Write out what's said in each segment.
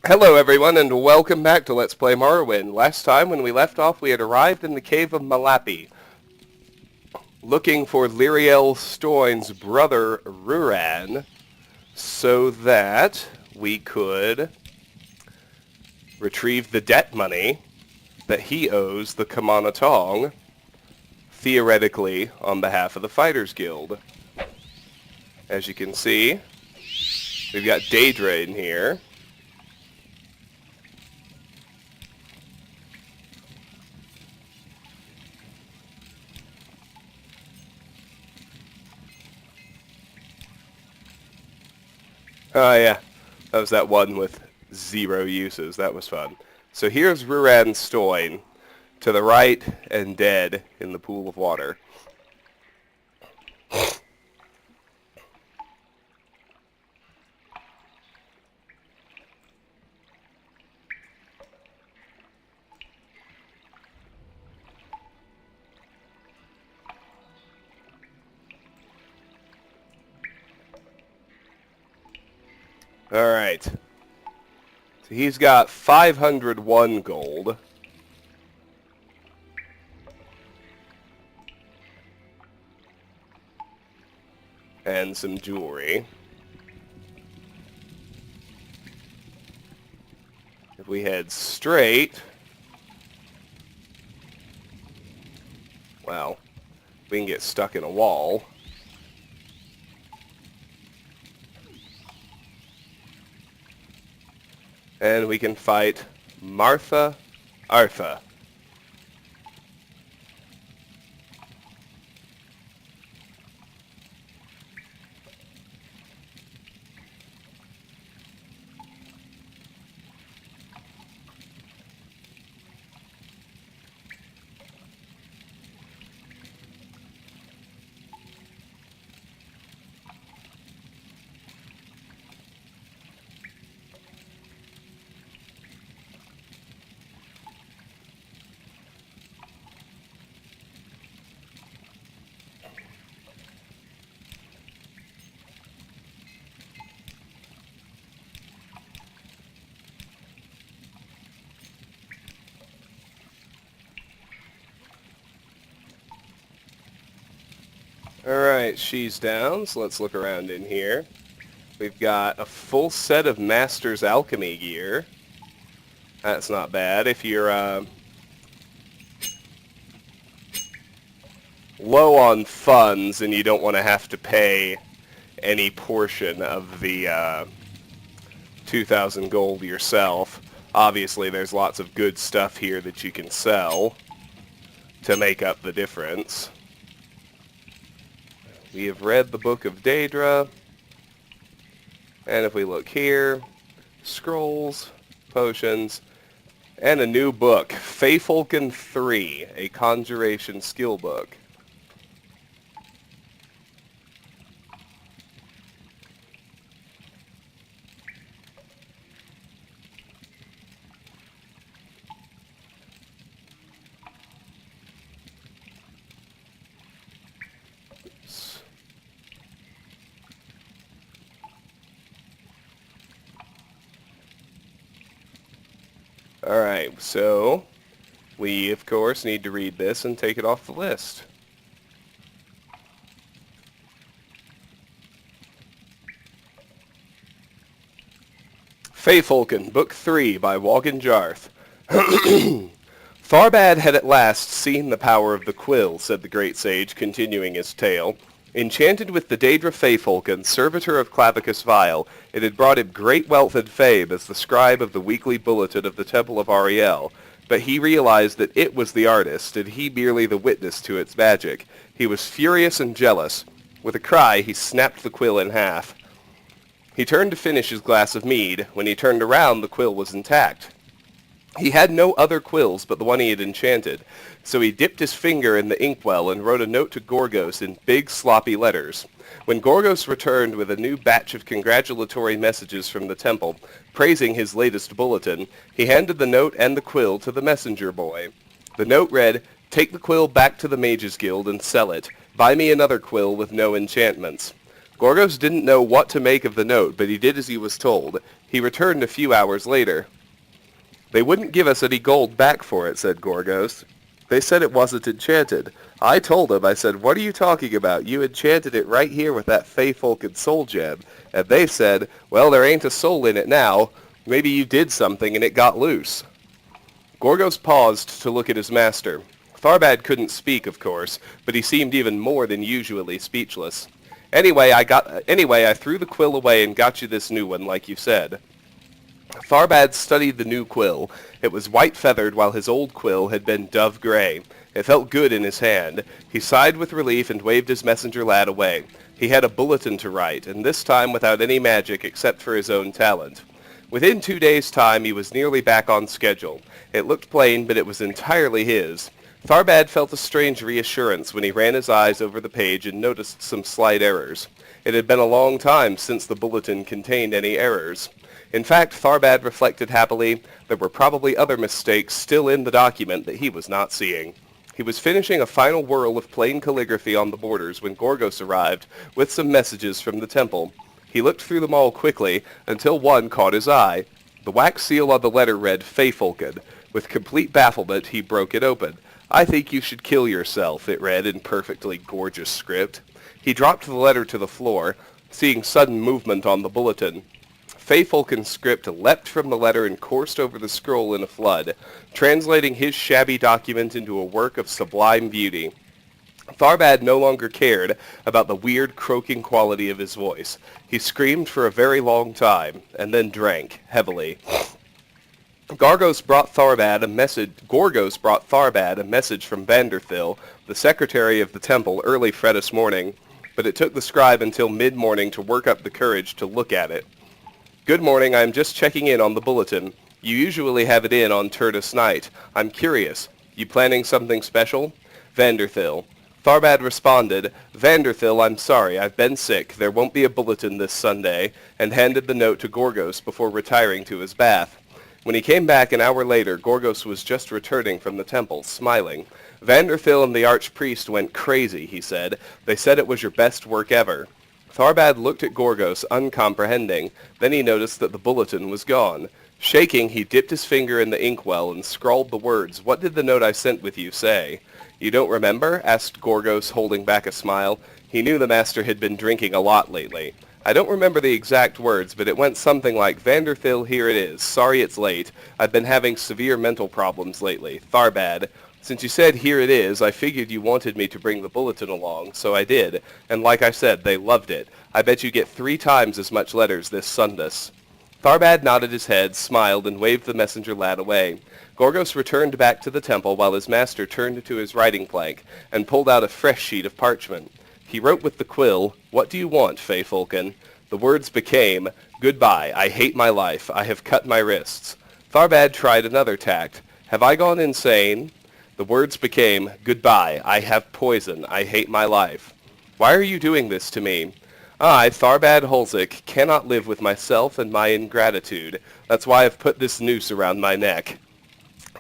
Hello everyone and welcome back to Let's Play Morrowind. Last time when we left off we had arrived in the cave of Malapi, looking for Lyriel Stoin's brother Ruran, so that we could retrieve the debt money that he owes the Kamanatong, theoretically on behalf of the Fighters Guild. As you can see, we've got Daedra in here. Oh yeah, that was that one with 0 uses. That was fun. So here's Ruran Stoin, to the right and dead in the pool of water. Alright. So he's got 501 gold. And some jewelry. If we head straight, well, we can get stuck in a wall. And we can fight Martha Artha. Alright, she's down, so let's look around in here. We've got a full set of Master's Alchemy gear. That's not bad. If you're low on funds and you don't want to have to pay any portion of the 2,000 gold yourself, obviously there's lots of good stuff here that you can sell to make up the difference. We have read the Book of Daedra, and if we look here, scrolls, potions, and a new book, Feyfolken 3, a conjuration skill book. Alright, so we, of course, need to read this and take it off the list. Feyfolken, Book 3 by Wogan Jarth. Tharbad had at last seen the power of the quill, said the great sage, continuing his tale. Enchanted with the Daedra Feyfolken, servitor of Clavicus Vile, it had brought him great wealth and fame as the scribe of the weekly bulletin of the Temple of Ariel, but he realized that it was the artist, and he merely the witness to its magic. He was furious and jealous. With a cry, he snapped the quill in half. He turned to finish his glass of mead. When he turned around, the quill was intact. He had no other quills but the one he had enchanted, so he dipped his finger in the inkwell and wrote a note to Gorgos in big, sloppy letters. When Gorgos returned with a new batch of congratulatory messages from the temple, praising his latest bulletin, he handed the note and the quill to the messenger boy. The note read, "Take the quill back to the Mages Guild and sell it. Buy me another quill with no enchantments." Gorgos didn't know what to make of the note, but he did as he was told. He returned a few hours later. "They wouldn't give us any gold back for it," said Gorgos. "They said it wasn't enchanted. I told them, I said, 'What are you talking about? You enchanted it right here with that Fey-Folken soul gem.' And they said, 'Well, there ain't a soul in it now. Maybe you did something and it got loose.'" Gorgos paused to look at his master. Tharbad couldn't speak, of course, but he seemed even more than usually speechless. Anyway, I threw the quill away and got you this new one, like you said." Tharbad studied the new quill. It was white-feathered while his old quill had been dove-gray. It felt good in his hand. He sighed with relief and waved his messenger lad away. He had a bulletin to write, and this time without any magic except for his own talent. Within 2 days' time he was nearly back on schedule. It looked plain, but it was entirely his. Tharbad felt a strange reassurance when he ran his eyes over the page and noticed some slight errors. It had been a long time since the bulletin contained any errors. In fact, Tharbad reflected happily, there were probably other mistakes still in the document that he was not seeing. He was finishing a final whirl of plain calligraphy on the borders when Gorgos arrived with some messages from the temple. He looked through them all quickly until one caught his eye. The wax seal on the letter read Fey-Folken. With complete bafflement, he broke it open. "I think you should kill yourself," it read in perfectly gorgeous script. He dropped the letter to the floor, seeing sudden movement on the bulletin. Fey-Folken script leapt from the letter and coursed over the scroll in a flood, translating his shabby document into a work of sublime beauty. Tharbad no longer cared about the weird croaking quality of his voice. He screamed for a very long time, and then drank heavily. Gorgos brought Tharbad a message from Vanderthil, the secretary of the temple, early Fredas morning, but it took the scribe until mid-morning to work up the courage to look at it. "Good morning, I am just checking in on the bulletin. You usually have it in on Turdus night. I'm curious. You planning something special?" Vanderthil. Tharbad responded, "Vanderthil, I'm sorry, I've been sick. There won't be a bulletin this Sunday," and handed the note to Gorgos before retiring to his bath. When he came back an hour later, Gorgos was just returning from the temple, smiling. "Vanderthil and the archpriest went crazy," he said. "They said it was your best work ever." Tharbad looked at Gorgos, uncomprehending. Then he noticed that the bulletin was gone. Shaking, he dipped his finger in the inkwell and scrawled the words, "What did the note I sent with you say?" "You don't remember?" asked Gorgos, holding back a smile. He knew the master had been drinking a lot lately. "I don't remember the exact words, but it went something like, 'Vanderthil, here it is. Sorry it's late. I've been having severe mental problems lately. Tharbad. Since you said here it is, I figured you wanted me to bring the bulletin along, so I did. And like I said, they loved it. I bet you get 3 times as much letters this Sundas." Tharbad nodded his head, smiled, and waved the messenger lad away. Gorgos returned back to the temple while his master turned to his writing plank and pulled out a fresh sheet of parchment. He wrote with the quill, "What do you want, Fey-Folken?" The words became, "Goodbye, I hate my life. I have cut my wrists." Tharbad tried another tact. "Have I gone insane?" The words became, "Goodbye, I have poison. I hate my life." "Why are you doing this to me?" "I, Tharbad Holzik, cannot live with myself and my ingratitude. That's why I've put this noose around my neck."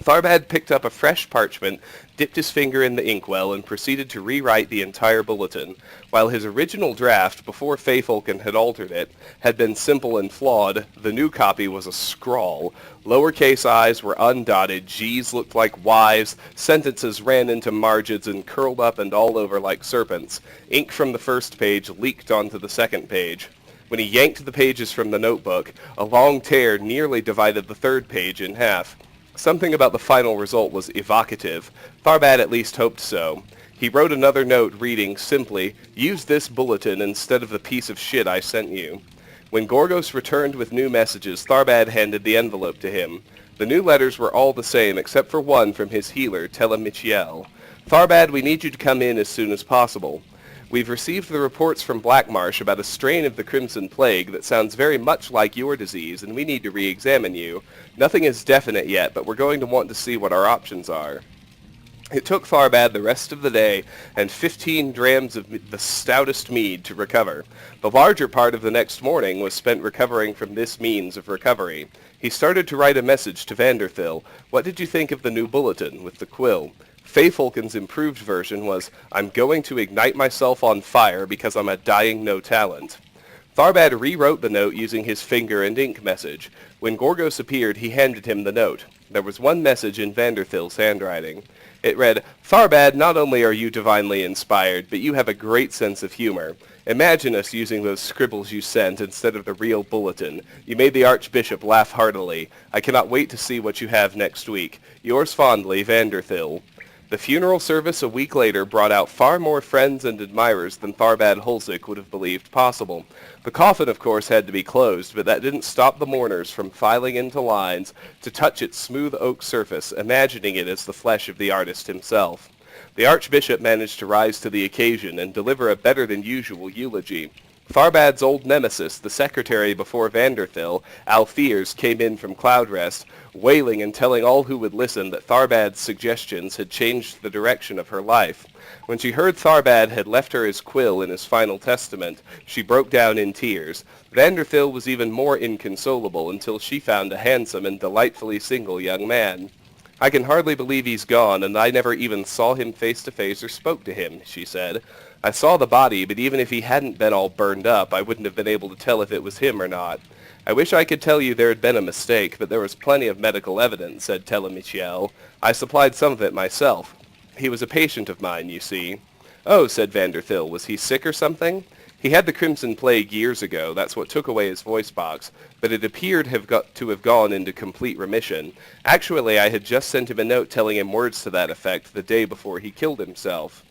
Tharbad picked up a fresh parchment, dipped his finger in the inkwell, and proceeded to rewrite the entire bulletin. While his original draft, before Fey-Folken had altered it, had been simple and flawed, the new copy was a scrawl. Lowercase i's were undotted, g's looked like y's, sentences ran into margins and curled up and all over like serpents. Ink from the first page leaked onto the second page. When he yanked the pages from the notebook, a long tear nearly divided the third page in half. Something about the final result was evocative. Tharbad at least hoped so. He wrote another note reading simply, "Use this bulletin instead of the piece of shit I sent you." When Gorgos returned with new messages, Tharbad handed the envelope to him. The new letters were all the same except for one from his healer, Telemichiel. "Tharbad, we need you to come in as soon as possible. We've received the reports from Blackmarsh about a strain of the Crimson Plague that sounds very much like your disease, and we need to re-examine you. Nothing is definite yet, but we're going to want to see what our options are." It took Tharbad the rest of the day and 15 drams of the stoutest mead to recover. The larger part of the next morning was spent recovering from this means of recovery. He started to write a message to Vanderthil. "What did you think of the new bulletin with the quill?" Feyfolken's improved version was, I'm going to ignite myself on fire because I'm a dying no talent. Tharbad rewrote the note using his finger and ink message. When Gorgos appeared, he handed him the note. There was one message in Vanderthil's handwriting. It read, Tharbad, not only are you divinely inspired, but you have a great sense of humor. Imagine us using those scribbles you sent instead of the real bulletin. You made the Archbishop laugh heartily. I cannot wait to see what you have next week. Yours fondly, Vanderthil. The funeral service a week later brought out far more friends and admirers than Tharbad Hulzik would have believed possible. The coffin, of course, had to be closed, but that didn't stop the mourners from filing into lines to touch its smooth oak surface, imagining it as the flesh of the artist himself. The Archbishop managed to rise to the occasion and deliver a better-than-usual eulogy. Tharbad's old nemesis, the secretary before Vanderthil, Alfiers, came in from Cloudrest, wailing and telling all who would listen that Tharbad's suggestions had changed the direction of her life. When she heard Tharbad had left her his quill in his final testament, she broke down in tears. Vanderthil was even more inconsolable until she found a handsome and delightfully single young man. I can hardly believe he's gone, and I never even saw him face to face or spoke to him, she said. I saw the body, but even if he hadn't been all burned up, I wouldn't have been able to tell if it was him or not. I wish I could tell you there had been a mistake, but there was plenty of medical evidence, said Telemichiel. I supplied some of it myself. He was a patient of mine, you see. Oh, said Vanderthil, was he sick or something? He had the Crimson Plague years ago, that's what took away his voice box, but it appeared to have gone into complete remission. Actually, I had just sent him a note telling him words to that effect the day before he killed himself.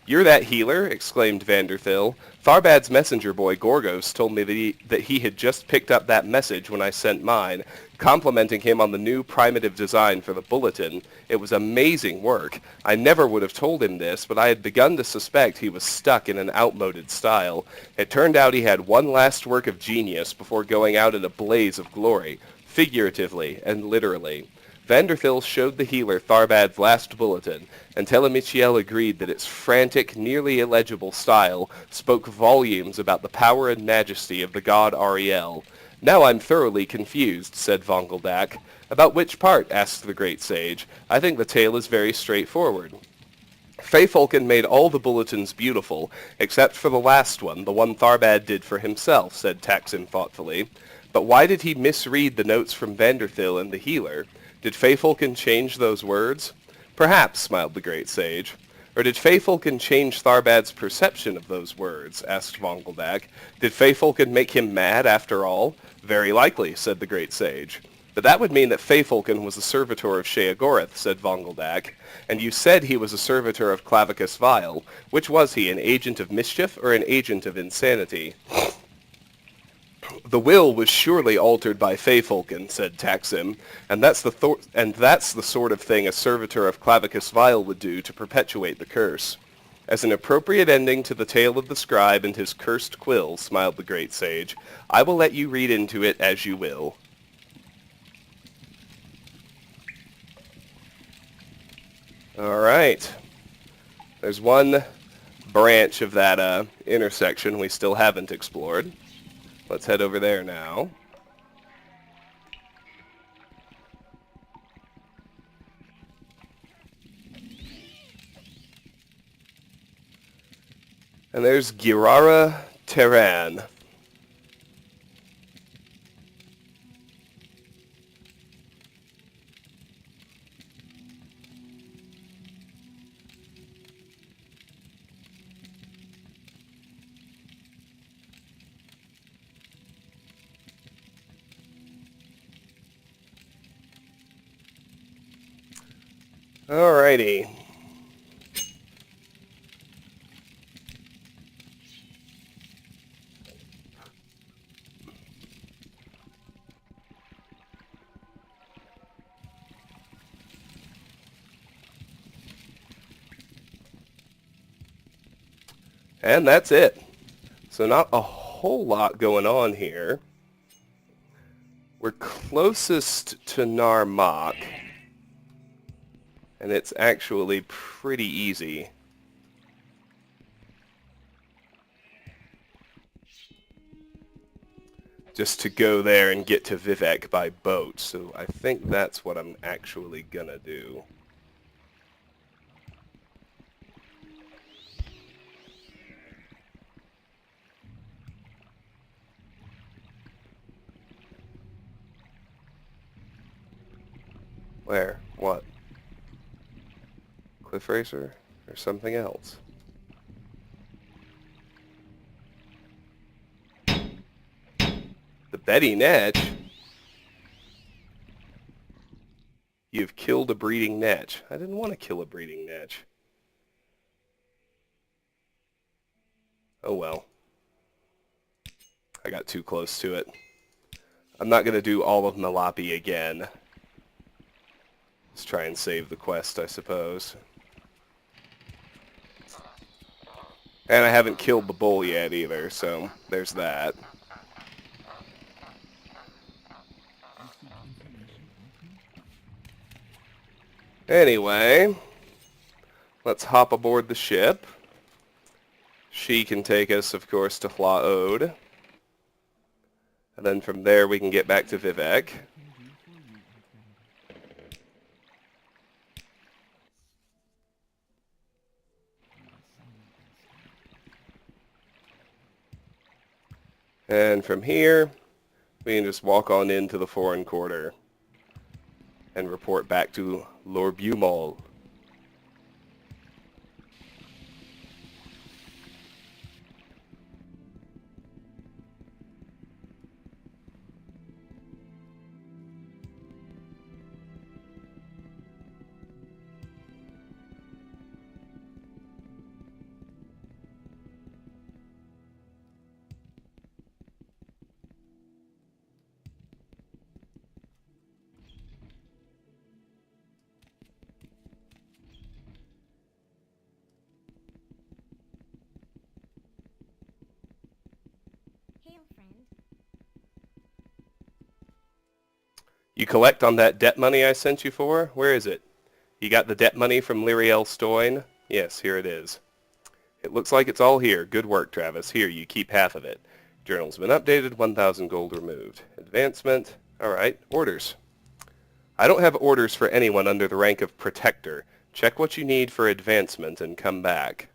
You're that healer? Exclaimed Vanderthil. Tharbad's messenger boy Gorgos told me that he had just picked up that message when I sent mine, complimenting him on the new primitive design for the bulletin. It was amazing work. I never would have told him this, but I had begun to suspect he was stuck in an outmoded style. It turned out he had one last work of genius before going out in a blaze of glory, figuratively and literally. Vanderthil showed the healer Tharbad's last bulletin, and Telemichiel agreed that its frantic, nearly illegible style spoke volumes about the power and majesty of the god Ariel. Now I'm thoroughly confused, said Vongeldak. About which part? Asked the great sage. I think the tale is very straightforward. Feyfolken made all the bulletins beautiful, except for the last one, the one Tharbad did for himself, said Taksim thoughtfully. But why did he misread the notes from Vanderthil and the healer? Did Feyfolken change those words? Perhaps, smiled the great sage. Or did Feyfolken change Tharbad's perception of those words? Asked Vongeldak. Did Feyfolken make him mad after all? Very likely, said the great sage. But that would mean that Feyfolken was a servitor of Sheogorath, said Vongeldak. And you said he was a servitor of Clavicus Vile. Which was he, an agent of mischief or an agent of insanity? The will was surely altered by Feyfolken, said Taksim, and that's the sort of thing a servitor of Clavicus Vile would do to perpetuate the curse. As an appropriate ending to the tale of the scribe and his cursed quill, smiled the great sage, I will let you read into it as you will. All right. There's one branch of that intersection we still haven't explored. Let's head over there now. And there's Girara Terran. Alrighty. And that's it. So not a whole lot going on here. We're closest to Narmak. And it's actually pretty easy. Just to go there and get to Vivek by boat. So I think that's what I'm actually gonna do. Where? What? Cliff Racer? Or something else? The Betty Netch? You've killed a breeding netch. I didn't want to kill a breeding netch. Oh well. I got too close to it. I'm not going to do all of Malapi again. Let's try and save the quest, I suppose. And I haven't killed the bull yet either, so there's that. Anyway, let's hop aboard the ship. She can take us, of course, to Hlaod. And then from there we can get back to Vivek. And from here, we can just walk on into the foreign quarter and report back to Lorbumol. You collect on that debt money I sent you for? Where is it? You got the debt money from Lyriel Stoyne? Yes, here it is. It looks like it's all here. Good work, Travis. Here, you keep half of it. Journal's been updated, 1,000 gold removed. Advancement. Alright, orders. I don't have orders for anyone under the rank of Protector. Check what you need for advancement and come back.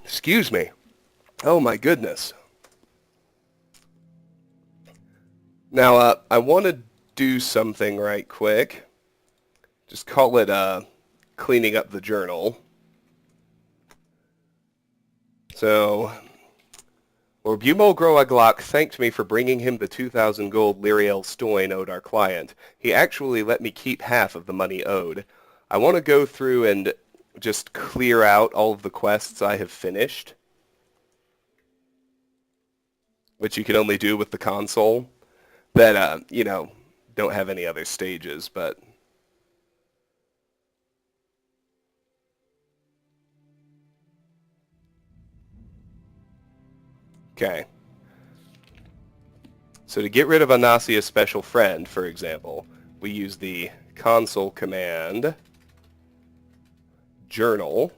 Excuse me. Oh my goodness. Now, I want to do something right quick. Just call it cleaning up the journal. So, Orbumol Groaglok thanked me for bringing him the 2,000 gold Lyriel Stoyne owed our client. He actually let me keep half of the money owed. I want to go through and just clear out all of the quests I have finished, which you can only do with the console, that, you know, don't have any other stages, but... Okay. So to get rid of Anasia's special friend, for example, we use the console command journal,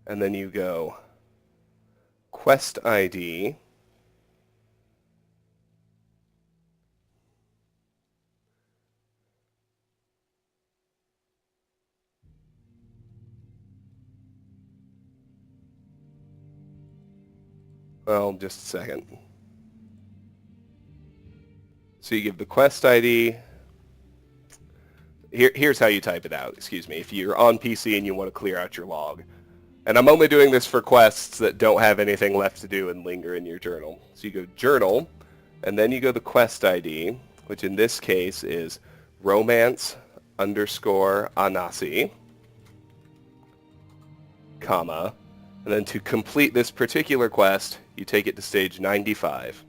and then you go quest ID, well, just a second. So you give the quest ID. Here's how you type it out, excuse me, if you're on PC and you want to clear out your log. And I'm only doing this for quests that don't have anything left to do and linger in your journal. So you go journal, and then you go the quest ID, which in this case is romance underscore Anasi, comma, and then to complete this particular quest, you take it to stage 95.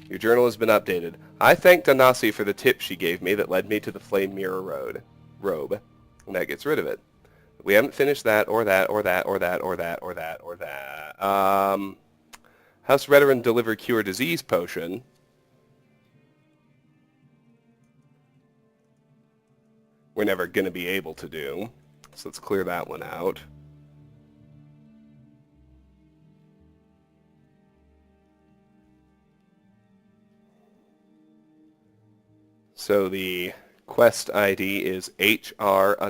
Your journal has been updated. I thanked Anasi for the tip she gave me that led me to the Flame Mirror robe, and that gets rid of it. We haven't finished that, or that, or that, or that, or that, or that, or that. House Veteran deliver cure disease potion. We're never going to be able to do. So let's clear that one out. So the quest ID is HR_courier.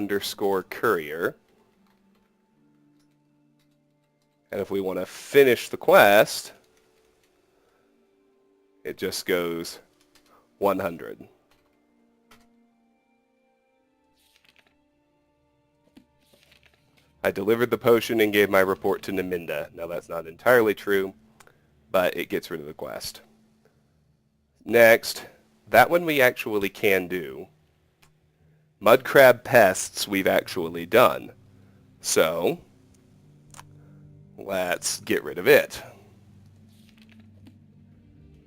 And if we want to finish the quest, it just goes 100. I delivered the potion and gave my report to Naminda. Now that's not entirely true, but it gets rid of the quest. Next, that one we actually can do. Mud crab pests we've actually done. So, let's get rid of it.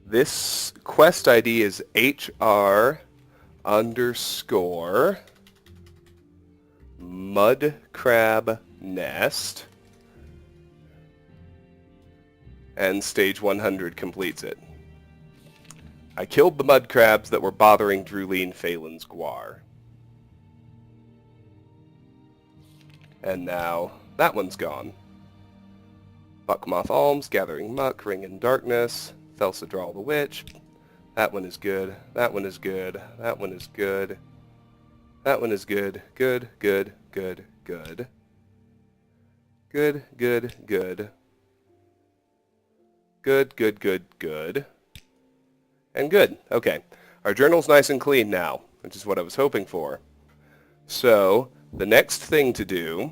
This quest ID is HR_mud crab nest. And stage 100 completes it. I killed the mud crabs that were bothering Druleen Phelan's guar. And now that one's gone. Buckmoth Alms, Gathering Muck, Ring in Darkness, Thelsadral the Witch. That one is good. That one is good. That one is good. That one is good. Good, good, good, good. Good, good, good. Good, good, good, good. And good. Okay. Our journal's nice and clean now, which is what I was hoping for. So, the next thing to do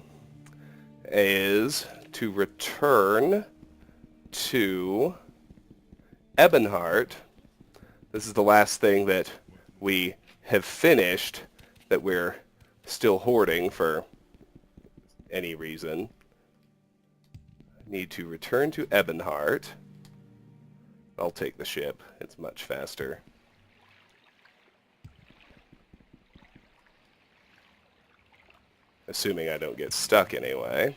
is to return to Ebonheart. This is the last thing that we have finished that we're still hoarding for any reason. Need to return to Ebonheart. I'll take the ship. It's much faster. Assuming I don't get stuck anyway.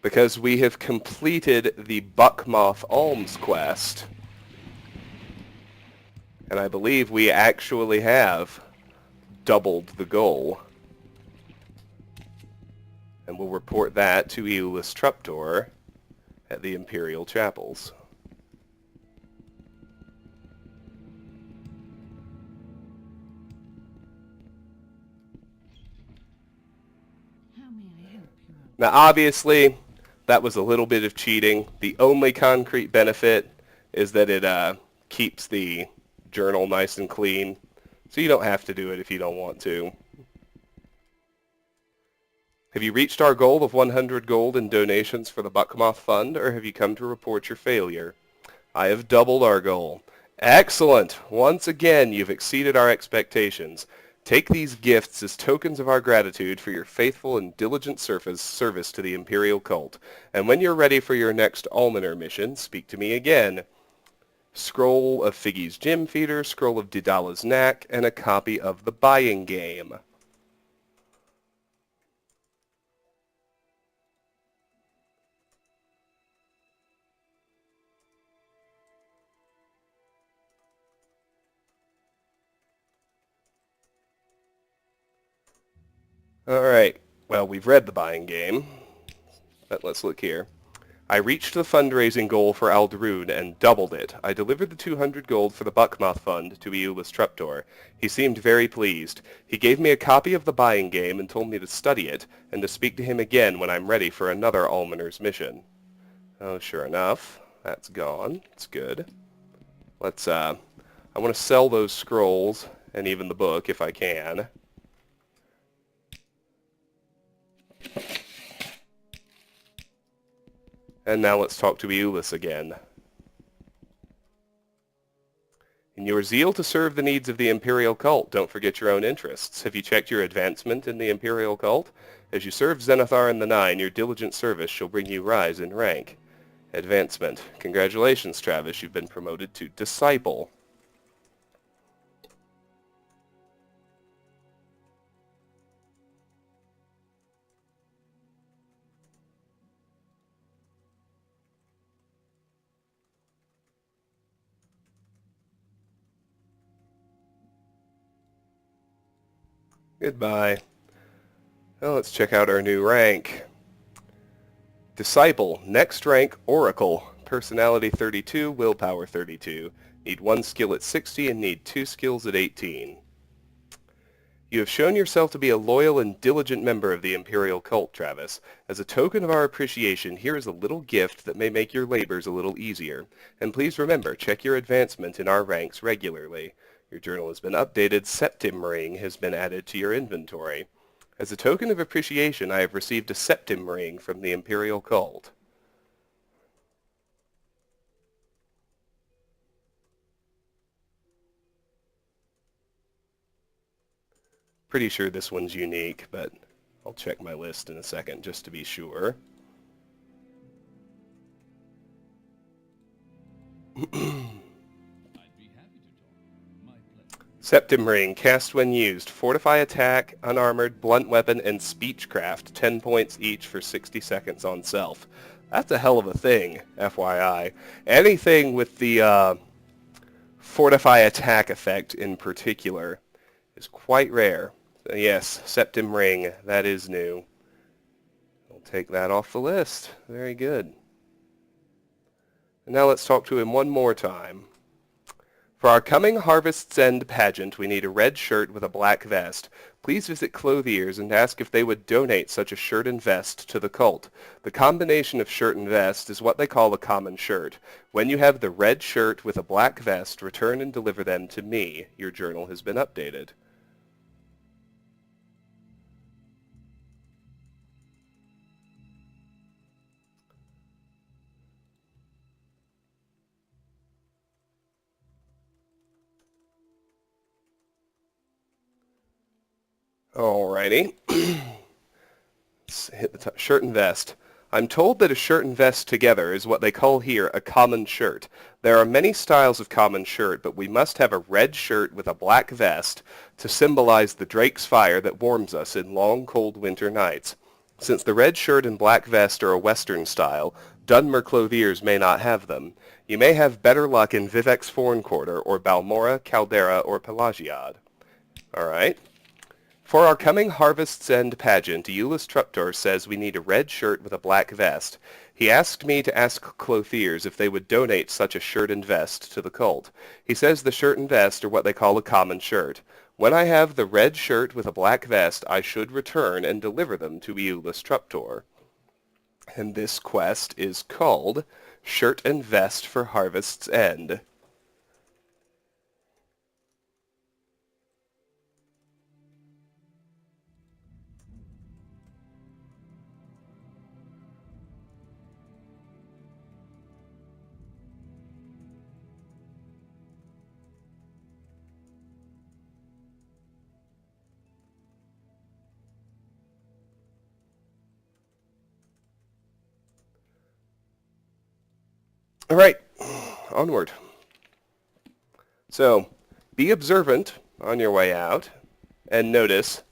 Because we have completed the Buckmoth Alms quest. And I believe we actually have doubled the goal. And we'll report that to Euless Truptor at the Imperial Chapels. Now obviously, that was a little bit of cheating. The only concrete benefit is that it keeps the journal nice and clean. So you don't have to do it if you don't want to. Have you reached our goal of 100 gold in donations for the Buckmoth Fund, or have you come to report your failure? I have doubled our goal. Excellent! Once again, you've exceeded our expectations. Take these gifts as tokens of our gratitude for your faithful and diligent service to the Imperial cult. And when you're ready for your next Almoner mission, speak to me again. Scroll of Figgy's Gym Feeder, Scroll of Didala's Knack, and a copy of the Buying Game. Alright, well, we've read the Buying Game, but let's look here. I reached the fundraising goal for Aldrune and doubled it. I delivered the 200 gold for the Buckmoth Fund to Euless Truptor. He seemed very pleased. He gave me a copy of the Buying Game and told me to study it, and to speak to him again when I'm ready for another Almoner's mission. Oh, sure enough, that's gone. It's good. Let's, I want to sell those scrolls, and even the book, if I can. And now let's talk to Euless again. In your zeal to serve the needs of the Imperial cult, don't forget your own interests. Have you checked your advancement in the Imperial cult? As you serve Zenithar and the Nine, your diligent service shall bring you rise in rank. Advancement. Congratulations, Travis. You've been promoted to Disciple. Goodbye. Well, let's check out our new rank. Disciple, next rank, Oracle, personality 32, willpower 32, Need 1 skill at 60 and need 2 skills at 18. You have shown yourself to be a loyal and diligent member of the Imperial cult, Travis. As a token of our appreciation, here is a little gift that may make your labors a little easier. And please remember, check your advancement in our ranks regularly. Your journal has been updated. Septim ring has been added to your inventory. As a token of appreciation, I have received a septim ring from the Imperial cult. Pretty sure this one's unique, but I'll check my list in a second just to be sure. Septim Ring, cast when used. Fortify attack, unarmored, blunt weapon, and speechcraft. 10 points each for 60 seconds on self. That's a hell of a thing, FYI. Anything with the fortify attack effect in particular is quite rare. So yes, Septim Ring, that is new. I'll take that off the list. Very good. And now let's talk to him one more time. For our coming Harvest's End pageant, we need a red shirt with a black vest. Please visit Clothiers and ask if they would donate such a shirt and vest to the cult. The combination of shirt and vest is what they call a common shirt. When you have the red shirt with a black vest, return and deliver them to me. Your journal has been updated. Alrighty. Let's hit the top. Shirt and vest. I'm told that a shirt and vest together is what they call here a common shirt. There are many styles of common shirt, but we must have a red shirt with a black vest to symbolize the Drake's fire that warms us in long, cold winter nights. Since the red shirt and black vest are a Western style, Dunmer Clothiers may not have them. You may have better luck in Vivek's Foreign Quarter or Balmora, Caldera, or Pelagiad. Alright. For our coming Harvest's End pageant, Euless Truptor says we need a red shirt with a black vest. He asked me to ask Clothiers if they would donate such a shirt and vest to the cult. He says the shirt and vest are what they call a common shirt. When I have the red shirt with a black vest, I should return and deliver them to Euless Truptor. And this quest is called Shirt and Vest for Harvest's End. All right, onward. So, be observant on your way out, and notice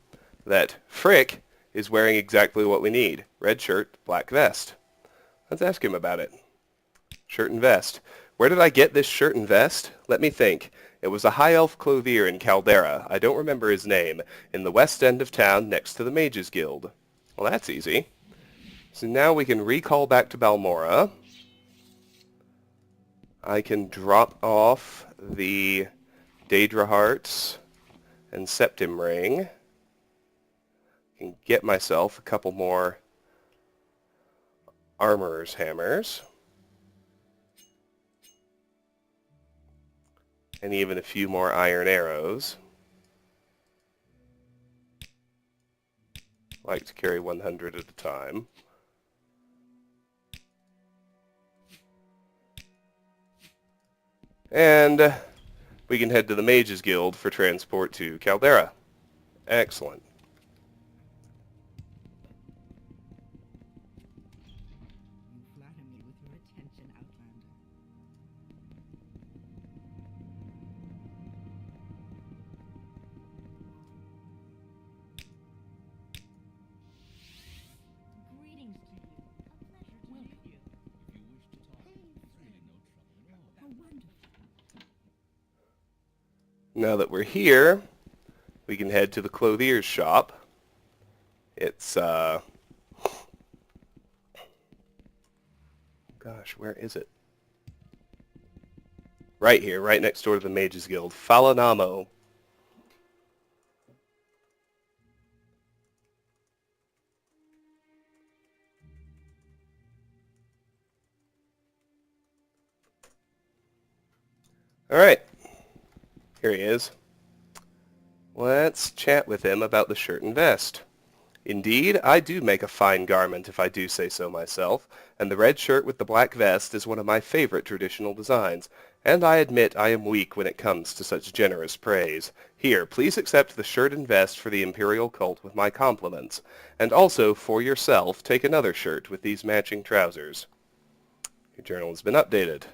that Frick is wearing exactly what we need. Red shirt, black vest. Let's ask him about it. Shirt and vest. Where did I get this shirt and vest? Let me think. It was a high elf clothier in Caldera, I don't remember his name, in the west end of town next to the Mages Guild. Well, that's easy. So now we can recall back to Balmora. I can drop off the Daedra Hearts and Septim Ring. I can get myself a couple more Armorer's Hammers. And even a few more Iron Arrows. I like to carry 100 at a time. And we can head to the Mages Guild for transport to Caldera. Excellent. You flatter me with your attention, Outlander. Greetings to you. A pleasure to meet you. If you wish to talk, it's really no trouble at all. How wonderful. Now that we're here, we can head to the Clothier's shop. It's, gosh, where is it? Right here, right next door to the Mages Guild. Falanamo. Alright. Here he is. Let's chat with him about the shirt and vest. Indeed, I do make a fine garment, if I do say so myself, and the red shirt with the black vest is one of my favorite traditional designs, and I admit I am weak when it comes to such generous praise. Here, please accept the shirt and vest for the Imperial cult with my compliments, and also, for yourself, take another shirt with these matching trousers. Your journal has been updated.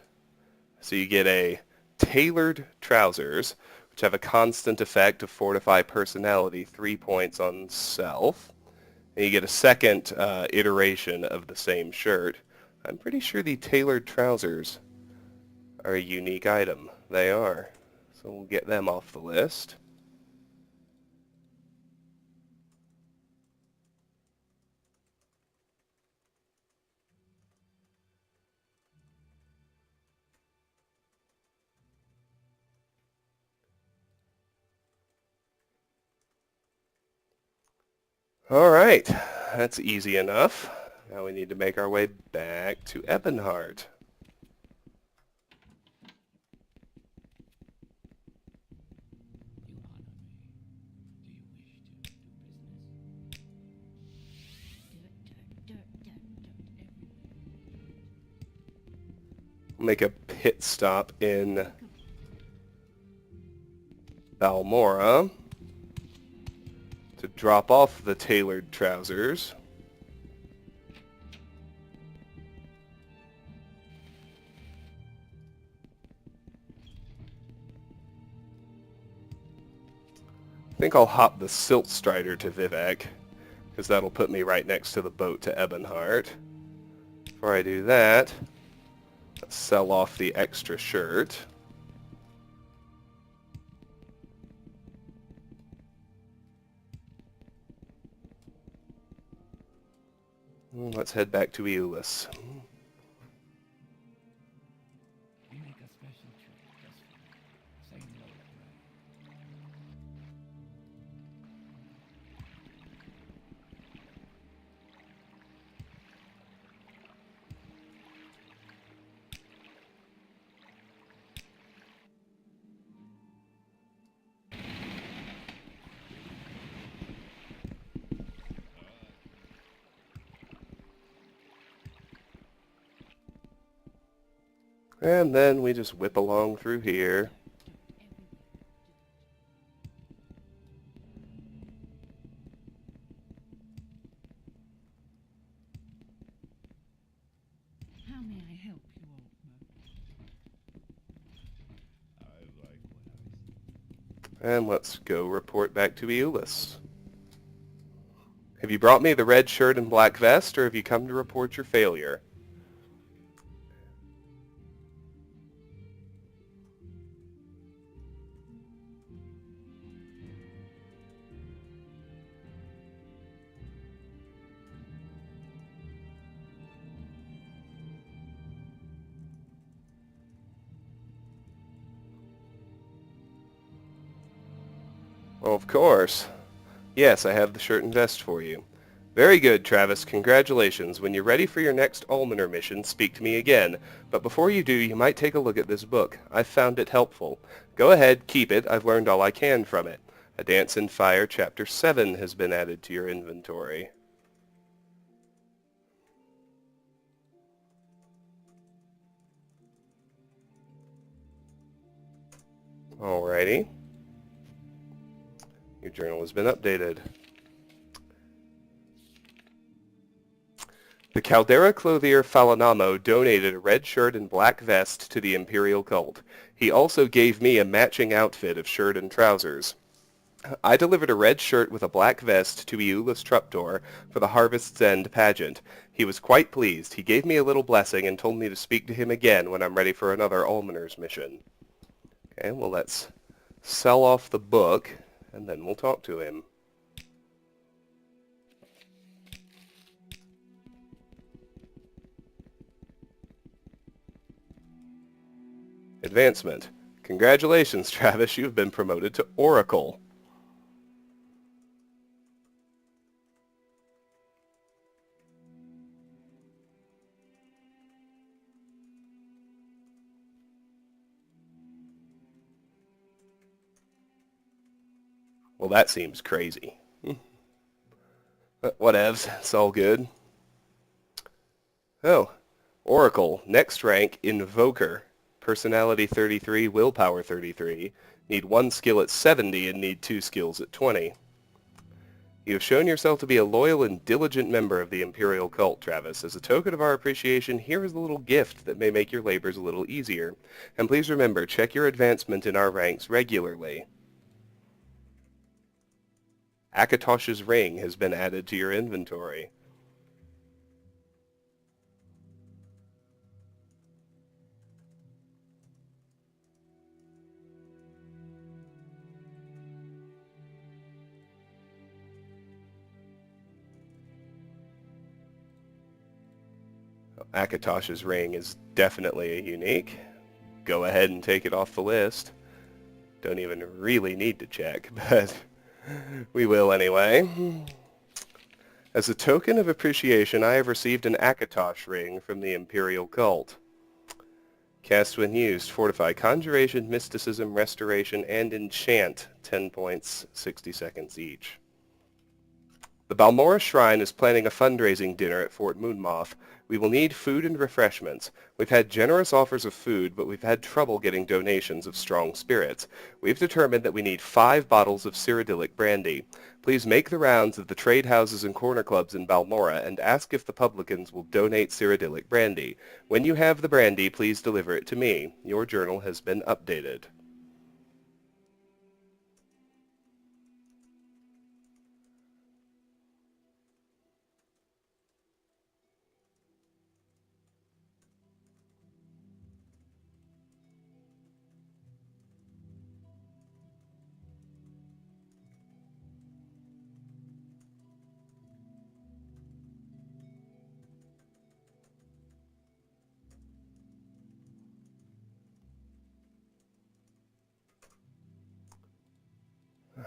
So you get a tailored trousers, which have a constant effect of fortify personality, 3 points on self. And you get a second iteration of the same shirt. I'm pretty sure the tailored trousers are a unique item. They are. So we'll get them off the list. Alright, that's easy enough. Now we need to make our way back to Ebonheart. You honor me. Do you wish to do business? Dirt everywhere. Make a pit stop in Almoner to drop off the tailored trousers. I think I'll hop the Silt Strider to Vivek, because that'll put me right next to the boat to Ebonheart. Before I do that, let's sell off the extra shirt. Let's head back to Euless. We make a special trip just for you. Say no, right? And then we just whip along through here. How may I help you, Almoner? And let's go report back to Euless. Have you brought me the red shirt and black vest, or have you come to report your failure? Well, of course. Yes, I have the shirt and vest for you. Very good, Travis. Congratulations. When you're ready for your next Almoner mission, speak to me again. But before you do, you might take a look at this book. I've found it helpful. Go ahead, keep it. I've learned all I can from it. A Dance in Fire Chapter 7 has been added to your inventory. Alrighty. Your journal has been updated. The Caldera clothier Falanamo donated a red shirt and black vest to the Imperial cult. He also gave me a matching outfit of shirt and trousers. I delivered a red shirt with a black vest to Euless Truptor for the Harvest's End pageant. He was quite pleased. He gave me a little blessing and told me to speak to him again when I'm ready for another Almoner's mission. Okay, well, let's sell off the book, and then we'll talk to him. Advancement. Congratulations, Travis. You've been promoted to Oracle. Well, that seems crazy. But whatevs. It's all good. Oh, Oracle. Next rank, Invoker. Personality 33, Willpower 33. Need 1 skill at 70 and need 2 skills at 20. You have shown yourself to be a loyal and diligent member of the Imperial cult, Travis. As a token of our appreciation, here is a little gift that may make your labors a little easier. And please remember, check your advancement in our ranks regularly. Akatosh's ring has been added to your inventory. Akatosh's ring is definitely a unique. Go ahead and take it off the list. Don't even really need to check, but we will anyway. As a token of appreciation, I have received an Akatosh ring from the Imperial cult. Cast when used, fortify conjuration, mysticism, restoration, and enchant. 10 points, 60 seconds each. The Balmora Shrine is planning a fundraising dinner at Fort Moonmoth. We will need food and refreshments. We've had generous offers of food, but we've had trouble getting donations of strong spirits. We've determined that we need 5 bottles of Cyrodiilic brandy. Please make the rounds of the trade houses and corner clubs in Balmora and ask if the publicans will donate Cyrodiilic brandy. When you have the brandy, please deliver it to me. Your journal has been updated.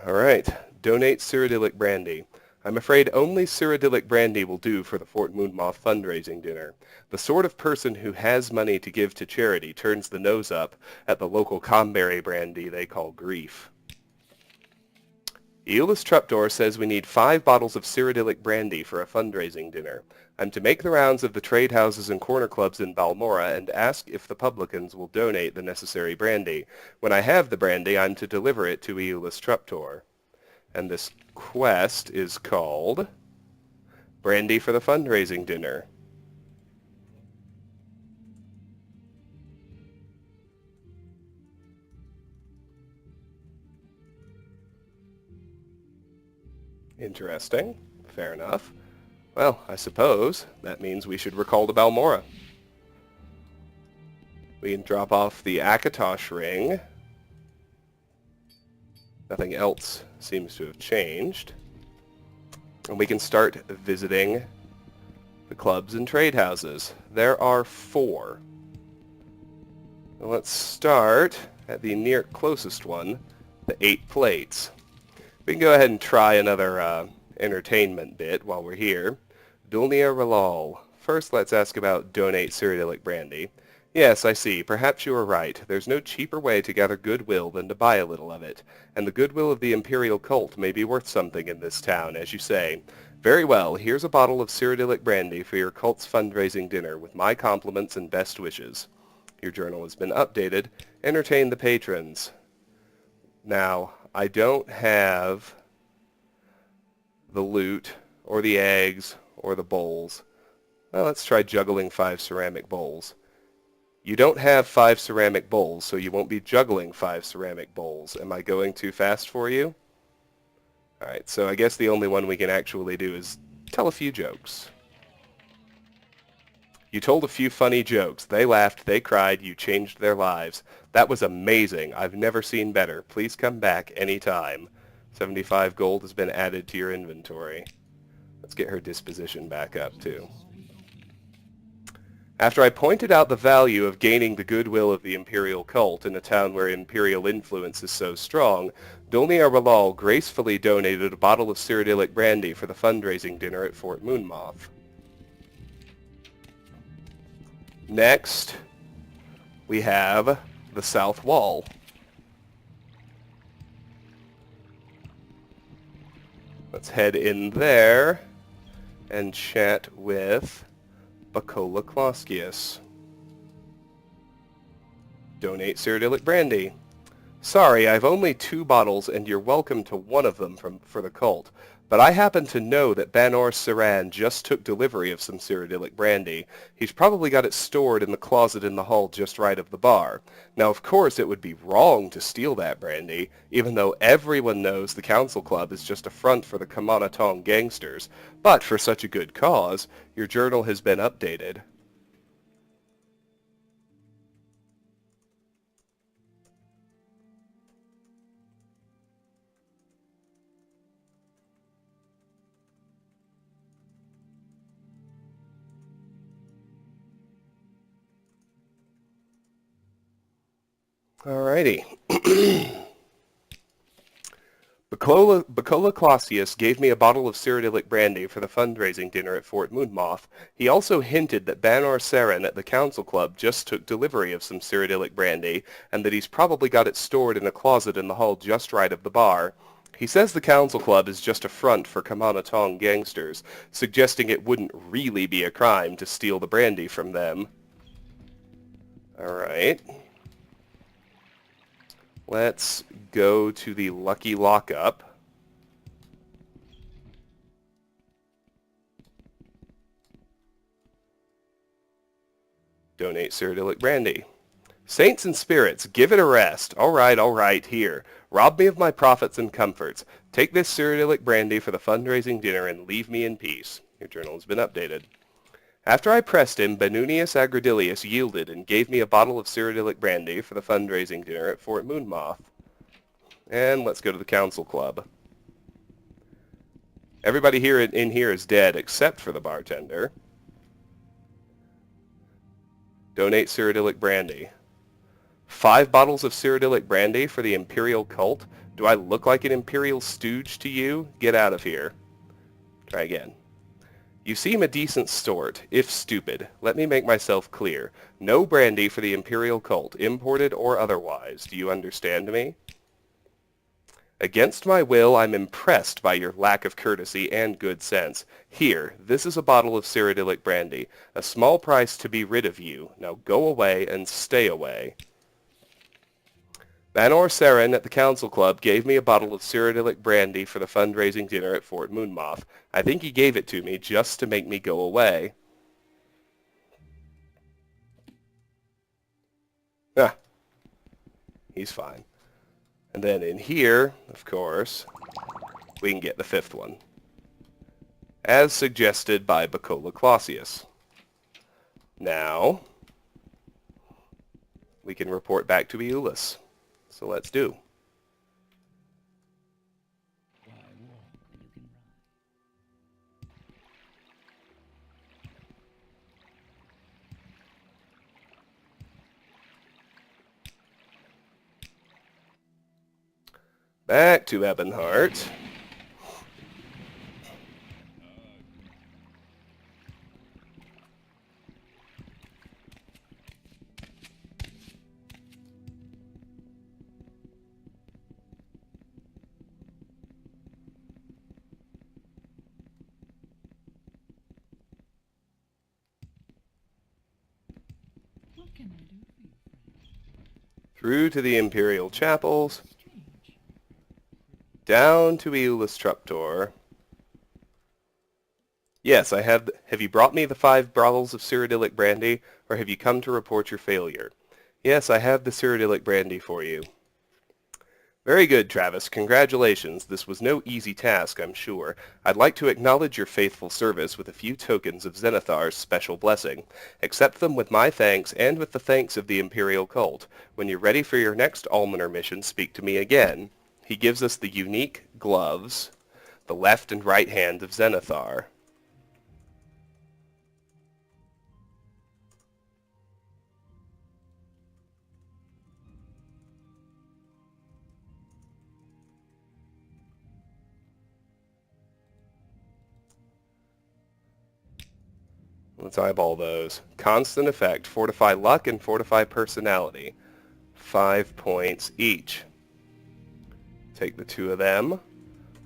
Alright, donate Cyrodiilic brandy. I'm afraid only Cyrodiilic brandy will do for the Fort Moonmoth fundraising dinner. The sort of person who has money to give to charity turns the nose up at the local comberry brandy they call grief. Eolus Trupdor says we need 5 bottles of Cyrodiilic brandy for a fundraising dinner. I'm to make the rounds of the trade houses and corner clubs in Balmora and ask if the publicans will donate the necessary brandy. When I have the brandy, I'm to deliver it to Eolus Trupdor. And this quest is called Brandy for the Fundraising Dinner. Interesting. Fair enough. Well, I suppose that means we should recall to Balmora. We can drop off the Akatosh ring. Nothing else seems to have changed. And we can start visiting the clubs and trade houses. There are 4. Let's start at the near closest one, the 8 plates. We can go ahead and try another entertainment bit while we're here. Dulnia Ralal. First, let's ask about donate Cyrodiilic brandy. Yes, I see. Perhaps you are right. There's no cheaper way to gather goodwill than to buy a little of it. And the goodwill of the Imperial cult may be worth something in this town, as you say. Very well, here's a bottle of Cyrodiilic brandy for your cult's fundraising dinner, with my compliments and best wishes. Your journal has been updated. Entertain the patrons. Now, I don't have the loot, or the eggs, or the bowls. Well, let's try juggling 5 ceramic bowls. You don't have 5 ceramic bowls, so you won't be juggling 5 ceramic bowls. Am I going too fast for you? Alright, so I guess the only one we can actually do is tell a few jokes. You told a few funny jokes. They laughed, they cried, you changed their lives. That was amazing. I've never seen better. Please come back anytime. 75 gold has been added to your inventory. Let's get her disposition back up, too. After I pointed out the value of gaining the goodwill of the Imperial cult in a town where Imperial influence is so strong, Dolniar Ralal gracefully donated a bottle of Cyrodiilic brandy for the fundraising dinner at Fort Moonmoth. Next, we have the South Wall. Let's head in there and chat with Bacola Kloskius. Donate Cyrodiilic brandy. Sorry, I've only 2 bottles and you're welcome to one of them for the cult. But I happen to know that Banor Saran just took delivery of some Cyrodiilic brandy. He's probably got it stored in the closet in the hall just right of the bar. Now, of course, it would be wrong to steal that brandy, even though everyone knows the Council Club is just a front for the Kamanatong gangsters. But for such a good cause, your journal has been updated. Alrighty. Bacola Clausius gave me a bottle of Cyrodiilic brandy for the fundraising dinner at Fort Moonmoth. He also hinted that Banor Saran at the Council Club just took delivery of some Cyrodiilic brandy, and that he's probably got it stored in a closet in the hall just right of the bar. He says the Council Club is just a front for Kamanatong gangsters, suggesting it wouldn't really be a crime to steal the brandy from them. Alright. Let's go to the Lucky Lockup. Donate Cyrodiilic brandy. Saints and spirits, give it a rest. All right, here. Rob me of my profits and comforts. Take this Cyrodiilic brandy for the fundraising dinner and leave me in peace. Your journal has been updated. After I pressed him, Benunius Agrodilius yielded and gave me a bottle of Cyrodiilic brandy for the fundraising dinner at Fort Moonmoth. And let's go to the Council Club. Everybody here in here is dead except for the bartender. Donate Cyrodiilic brandy. 5 bottles of Cyrodiilic brandy for the Imperial cult? Do I look like an Imperial stooge to you? Get out of here. Try again. You seem a decent sort, if stupid. Let me make myself clear. No brandy for the Imperial cult, imported or otherwise. Do you understand me? Against my will, I'm impressed by your lack of courtesy and good sense. Here, this is a bottle of Cyrodiilic brandy. A small price to be rid of you. Now go away and stay away. Banor Saran at the Council Club gave me a bottle of Cyrodiilic brandy for the fundraising dinner at Fort Moonmoth. I think he gave it to me just to make me go away. Ah, he's fine. And then in here, of course, we can get the 5th one, as suggested by Bacola Clausius. Now, we can report back to Iulis. So let's do. Why walk when you can run? Back to Ebonheart. What can I do for you, friend? Through to the Imperial Chapels. Strange. Down to Iulis Truptor. Yes, I have... Have you brought me the 5 bottles of Cyrodiilic brandy, or have you come to report your failure? Yes, I have the Cyrodiilic brandy for you. Very good, Travis. Congratulations. This was no easy task, I'm sure. I'd like to acknowledge your faithful service with a few tokens of Zenithar's special blessing. Accept them with my thanks and with the thanks of the Imperial cult. When you're ready for your next Almoner mission, speak to me again. He gives us the unique gloves, the left and right hand of Zenithar. Let's eyeball those. Constant effect, fortify luck and fortify personality. 5 points each. Take the 2 of them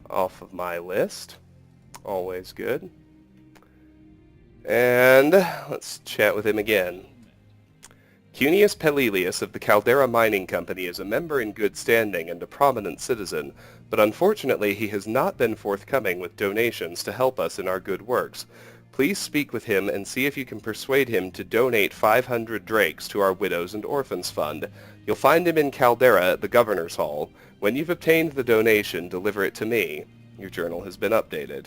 off of my list. Always good. And let's chat with him again. Cunius Pelelius of the Caldera Mining Company is a member in good standing and a prominent citizen, but unfortunately he has not been forthcoming with donations to help us in our good works. Please speak with him and see if you can persuade him to donate 500 drakes to our Widows and Orphans Fund. You'll find him in Caldera at the Governor's Hall. When you've obtained the donation, deliver it to me. Your journal has been updated.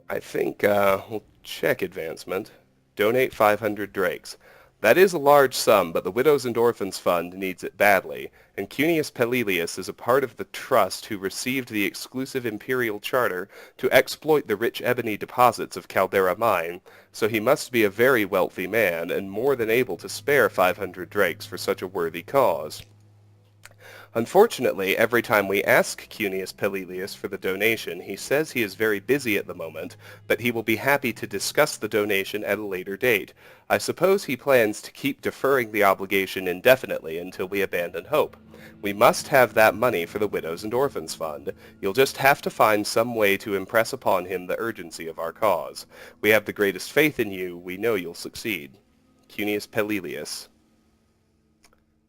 I think we'll check advancement. Donate 500 drakes. That is a large sum, but the Widows and Orphans Fund needs it badly, and Cunius Pelelius is a part of the trust who received the exclusive Imperial charter to exploit the rich ebony deposits of Caldera Mine, so he must be a very wealthy man, and more than able to spare 500 drakes for such a worthy cause. Unfortunately, every time we ask Cunius Pelelius for the donation, he says he is very busy at the moment, but he will be happy to discuss the donation at a later date. I suppose he plans to keep deferring the obligation indefinitely until we abandon hope. We must have that money for the Widows and Orphans Fund. You'll just have to find some way to impress upon him the urgency of our cause. We have the greatest faith in you. We know you'll succeed. Cunius Pelelius.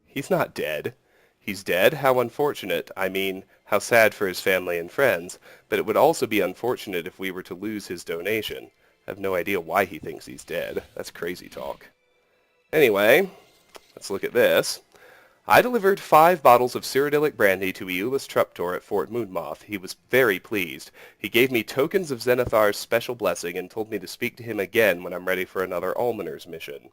He's not dead. He's dead? How unfortunate. I mean, how sad for his family and friends, but it would also be unfortunate if we were to lose his donation. I have no idea why he thinks he's dead. That's crazy talk. Anyway, let's look at this. I delivered 5 bottles of Cyrodiilic brandy to Iulus Truptor at Fort Moonmoth. He was very pleased. He gave me tokens of Zenithar's special blessing and told me to speak to him again when I'm ready for another Almoner's mission.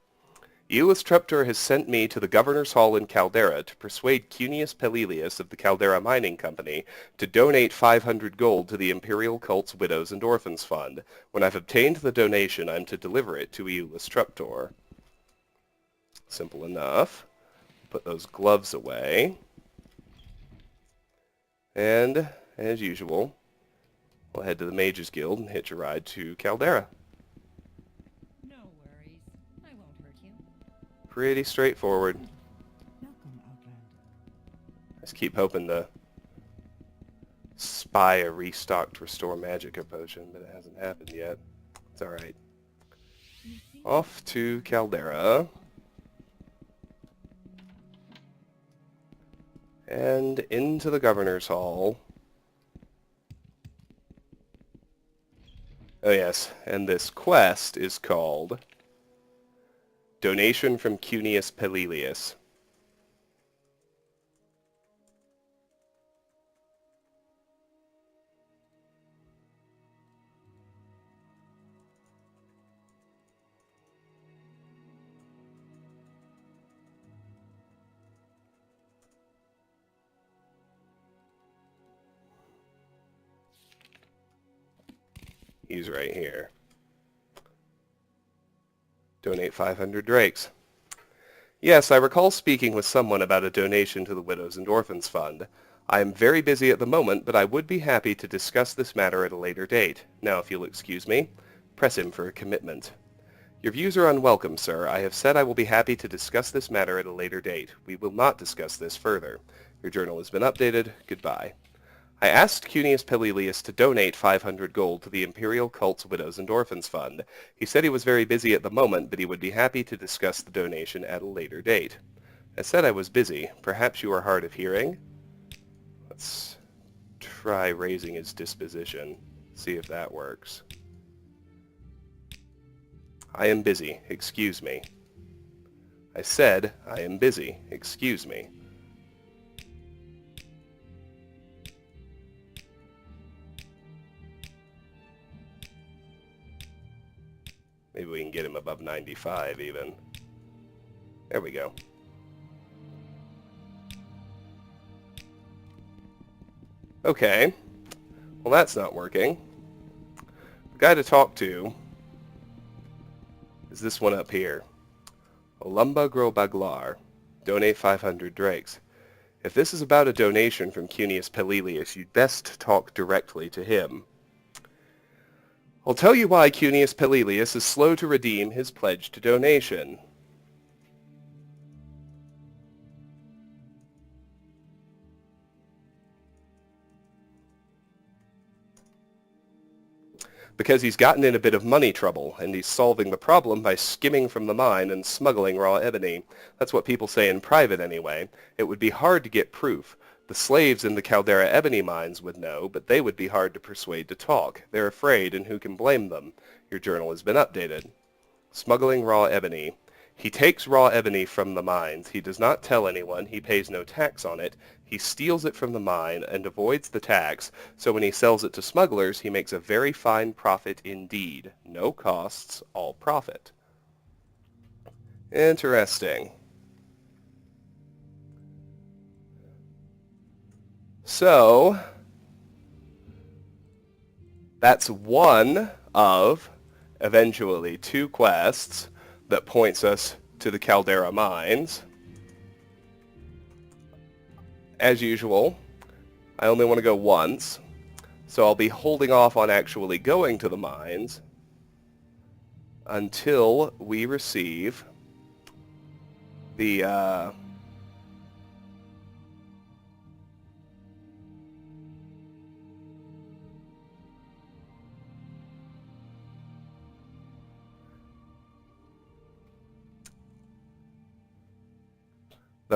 Iulus Truptor has sent me to the Governor's Hall in Caldera to persuade Cunius Pelelius of the Caldera Mining Company to donate 500 gold to the Imperial Cult's Widows and Orphans Fund. When I've obtained the donation, I'm to deliver it to Iulus Truptor. Simple enough. Put those gloves away. And, as usual, we'll head to the Mages Guild and hitch a ride to Caldera. Pretty straightforward. Just keep hoping to spy a restocked Restore Magicka potion, but it hasn't happened yet. It's alright. Off to Caldera. And into the Governor's Hall. Oh yes, and this quest is called Donation from Cunius Pelelius. He's right here. Donate 500 drakes. Yes, I recall speaking with someone about a donation to the Widows and Orphans Fund. I am very busy at the moment, but I would be happy to discuss this matter at a later date. Now, if you'll excuse me, press him for a commitment. Your views are unwelcome, sir. I have said I will be happy to discuss this matter at a later date. We will not discuss this further. Your journal has been updated. Goodbye. I asked Cunius Pelelius to donate 500 gold to the Imperial Cult's Widows and Orphans Fund. He said he was very busy at the moment, but he would be happy to discuss the donation at a later date. I said I was busy. Perhaps you are hard of hearing? Let's try raising his disposition. See if that works. I am busy. Excuse me. I said I am busy. Excuse me. Maybe we can get him above 95 even. There we go. Okay. Well, that's not working. The guy to talk to is this one up here. Olumba Grobaglar. Donate 500 drakes. If this is about a donation from Cunius Pelelius, you'd best talk directly to him. I'll tell you why Cunius Pelelius is slow to redeem his pledge to donation. Because he's gotten in a bit of money trouble, and he's solving the problem by skimming from the mine and smuggling raw ebony. That's what people say in private anyway. It would be hard to get proof. The slaves in the Caldera ebony mines would know, but they would be hard to persuade to talk. They're afraid, and who can blame them? Your journal has been updated. Smuggling raw ebony. He takes raw ebony from the mines. He does not tell anyone. He pays no tax on it. He steals it from the mine and avoids the tax, so when he sells it to smugglers, he makes a very fine profit indeed. No costs, all profit. Interesting. So, that's one of, eventually, 2 quests that points us to the Caldera mines. As usual, I only want to go once, so I'll be holding off on actually going to the mines until we receive the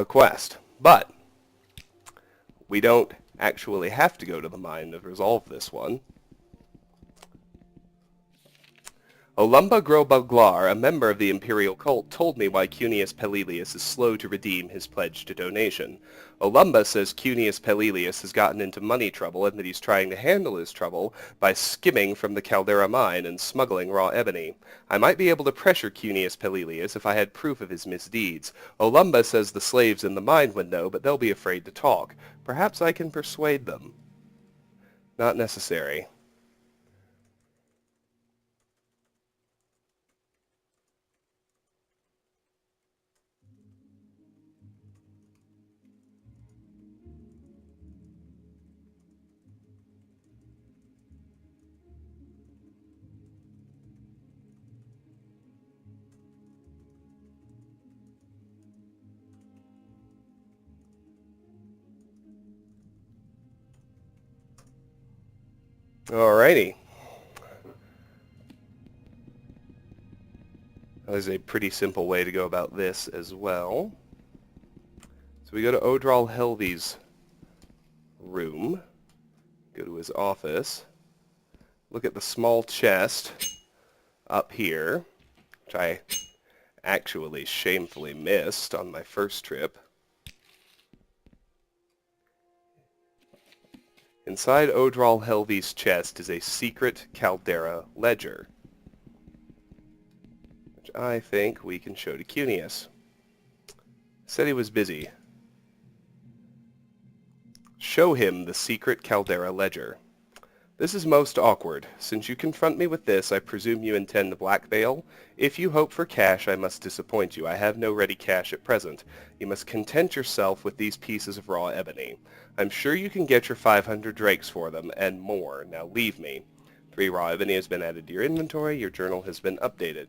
quest. But we don't actually have to go to the mine to resolve this one. Olumba Grobaglar, a member of the Imperial cult, told me why Cunius Pelelius is slow to redeem his pledge to donation. Olumba says Cunius Pelelius has gotten into money trouble and that he's trying to handle his trouble by skimming from the Caldera mine and smuggling raw ebony. I might be able to pressure Cunius Pelelius if I had proof of his misdeeds. Olumba says the slaves in the mine would know, but they'll be afraid to talk. Perhaps I can persuade them. Not necessary. Alrighty. There's a pretty simple way to go about this as well. So we go to Odral Helvy's room, go to his office, look at the small chest up here, which I actually shamefully missed on my first trip. Inside Odral Helvy's chest is a secret Caldera ledger, which I think we can show to Cunius. Said he was busy. Show him the secret Caldera ledger. This is most awkward. Since you confront me with this, I presume you intend to blackmail. If you hope for cash, I must disappoint you. I have no ready cash at present. You must content yourself with these pieces of raw ebony. I'm sure you can get your 500 drakes for them, and more. Now leave me. 3 raw ebony has been added to your inventory. Your journal has been updated.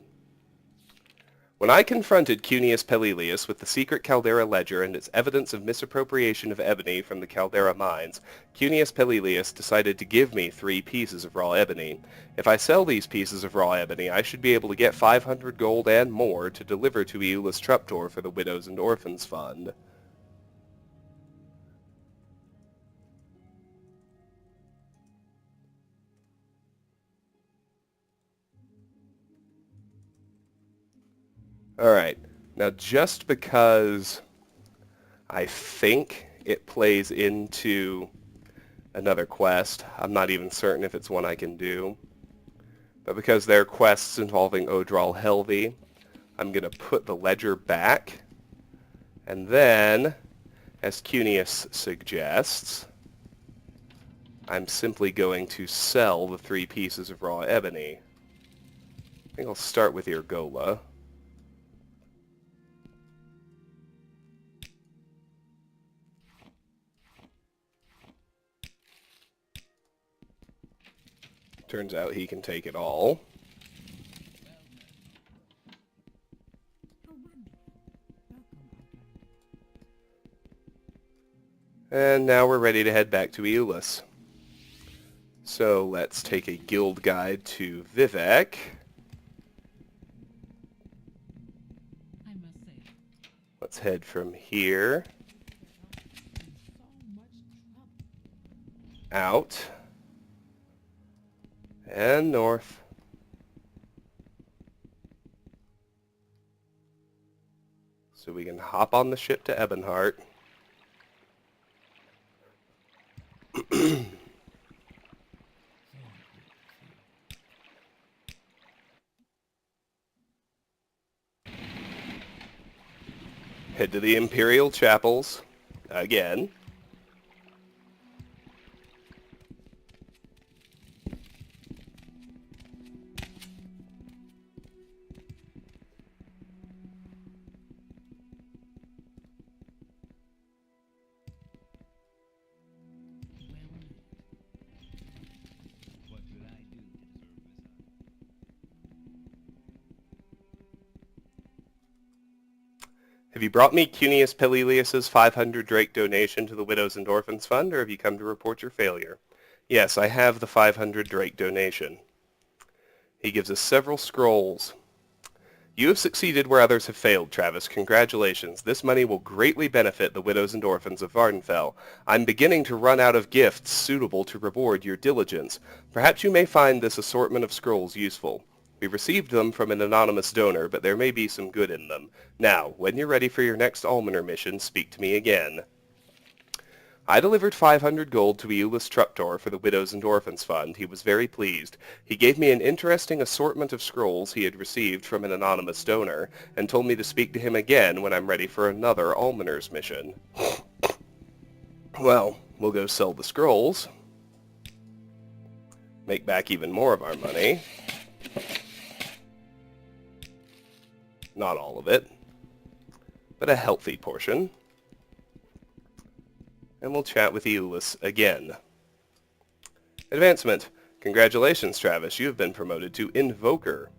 When I confronted Cunius Pelelius with the secret Caldera ledger and its evidence of misappropriation of ebony from the Caldera mines, Cunius Pelelius decided to give me 3 pieces of raw ebony. If I sell these pieces of raw ebony, I should be able to get 500 gold and more to deliver to Iulis Truptor for the Widows and Orphans Fund. Alright, now just because I think it plays into another quest, I'm not even certain if it's one I can do, but because there are quests involving Odral Helvy, I'm going to put the ledger back, and then, as Cunius suggests, I'm simply going to sell the 3 pieces of raw ebony. I think I'll start with Irgola. Turns out he can take it all. And now we're ready to head back to Euless. So let's take a guild guide to Vivek. I must say, Let's head from here so much trouble. out and north. So we can hop on the ship to Ebonheart. Head to the Imperial chapels again. What did I do to deserve this honor? Have you brought me Cunius Pelelius's 500 Drake donation to the Widows and Orphans Fund, or have you come to report your failure? Yes, I have the 500 Drake donation. He gives us several scrolls. You have succeeded where others have failed, Travis. Congratulations. This money will greatly benefit the widows and orphans of Vardenfell. I'm beginning to run out of gifts suitable to reward your diligence. Perhaps you may find this assortment of scrolls useful. We received them from an anonymous donor, but there may be some good in them. Now, when you're ready for your next Almoner mission, speak to me again. I delivered 500 gold to Euless Truptor for the Widows and Orphans Fund. He was very pleased. He gave me an interesting assortment of scrolls he had received from an anonymous donor, and told me to speak to him again when I'm ready for another Almoner's mission. Well, we'll go sell the scrolls. Make back even more of our money. Not all of it, but a healthy portion. And we'll chat with Euless again. Advancement. Congratulations, Travis. You have been promoted to Invoker.